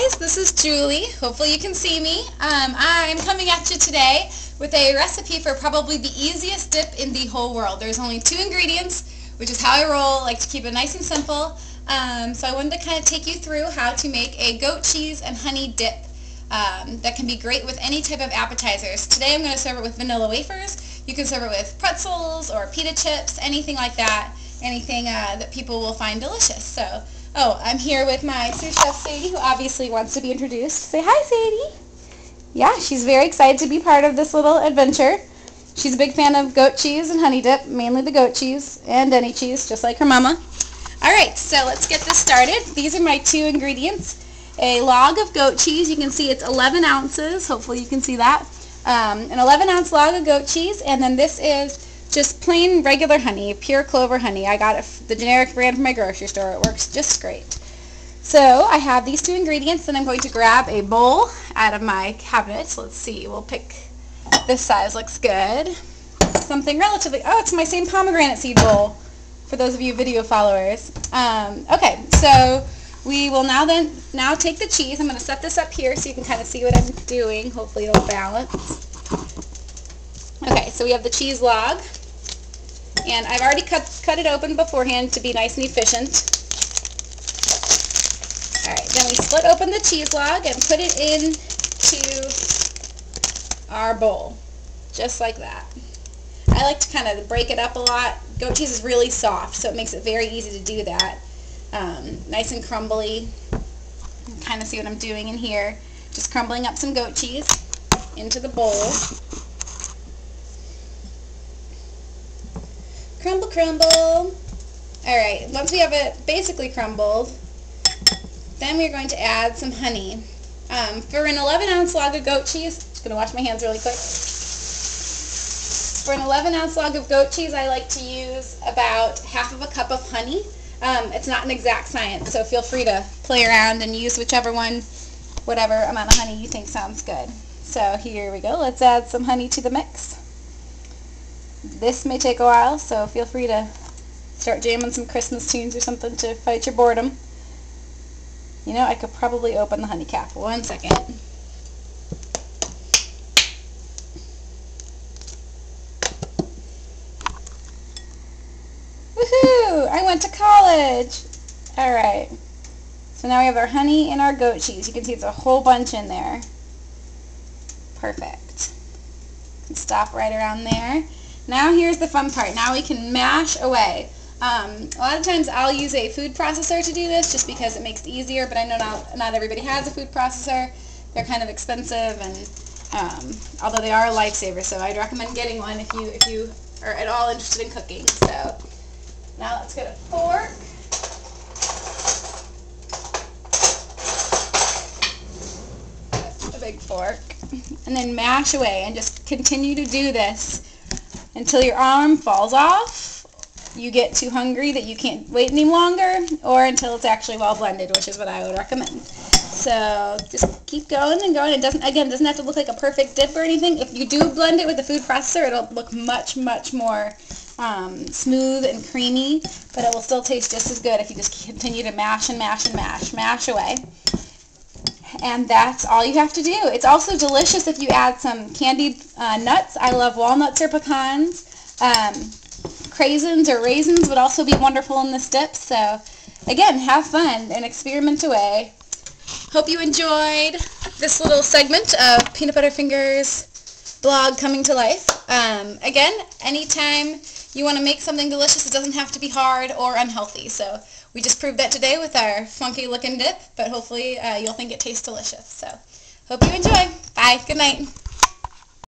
guys, this is Julie. Hopefully you can see me. I'm coming at you today with a recipe for probably the easiest dip in the whole world. There's only 2 ingredients, which is how I roll. I like to keep it nice and simple. So I wanted to kind of take you through how to make a goat cheese and honey dip that can be great with any type of appetizers. Today I'm going to serve it with vanilla wafers. You can serve it with pretzels or pita chips, anything like that, anything that people will find delicious. So, I'm here with my sous chef Sadie, who obviously wants to be introduced. Say hi, Sadie. Yeah, she's very excited to be part of this little adventure. She's a big fan of goat cheese and honey dip, mainly the goat cheese and any cheese, just like her mama. Alright, so let's get this started. These are my 2 ingredients. A log of goat cheese. You can see it's 11 ounces. Hopefully you can see that. An 11-ounce log of goat cheese, and then this is just plain regular honey, pure clover honey. I got the generic brand from my grocery store. It works just great. So I have these 2 ingredients, and I'm going to grab a bowl out of my cabinet. Let's see, we'll pick this size. Looks good. Something relatively, it's my same pomegranate seed bowl for those of you video followers. Okay, so we will now take the cheese. I'm going to set this up here so you can kind of see what I'm doing. Hopefully it'll balance. Okay, so we have the cheese log, and I've already cut it open beforehand to be nice and efficient. Alright, then we split open the cheese log and put it into our bowl, just like that. I like to kind of break it up a lot. Goat cheese is really soft, so it makes it very easy to do that. Nice and crumbly. You can kind of see what I'm doing in here. Just crumbling up some goat cheese into the bowl. Crumble, crumble. Alright, once we have it basically crumbled, then we're going to add some honey. For an 11-ounce log of goat cheese, just going to wash my hands really quick. For an 11-ounce log of goat cheese, I like to use about half of a cup of honey. It's not an exact science, so feel free to play around and use whatever amount of honey you think sounds good. So here we go. Let's add some honey to the mix. This may take a while, so feel free to start jamming some Christmas tunes or something to fight your boredom. You know, I could probably open the honey cap. 1 second. Woohoo! I went to college! Alright. So now we have our honey and our goat cheese. You can see it's a whole bunch in there. Perfect. Stop right around there. Now here's the fun part. Now we can mash away. A lot of times I'll use a food processor to do this just because it makes it easier, but I know not everybody has a food processor. They're kind of expensive, and although they are a lifesaver, so I'd recommend getting one if you are at all interested in cooking. So now let's get a fork. A big fork. And then mash away and just continue to do this until your arm falls off, you get too hungry that you can't wait any longer, or until it's actually well blended, which is what I would recommend. So just keep going and going. It doesn't have to look like a perfect dip or anything. If you do blend it with the food processor, it'll look much, much more smooth and creamy, but it will still taste just as good if you just continue to mash and mash and mash away. And that's all you have to do. It's also delicious if you add some candied nuts. I love walnuts or pecans. Craisins or raisins would also be wonderful in this dip. So again, have fun and experiment away. Hope you enjoyed this little segment of Peanut Butter Fingers blog coming to life. Again, anytime you want to make something delicious, it doesn't have to be hard or unhealthy. So we just proved that today with our funky looking dip, but hopefully you'll think it tastes delicious. So hope you enjoy. Bye. Good night.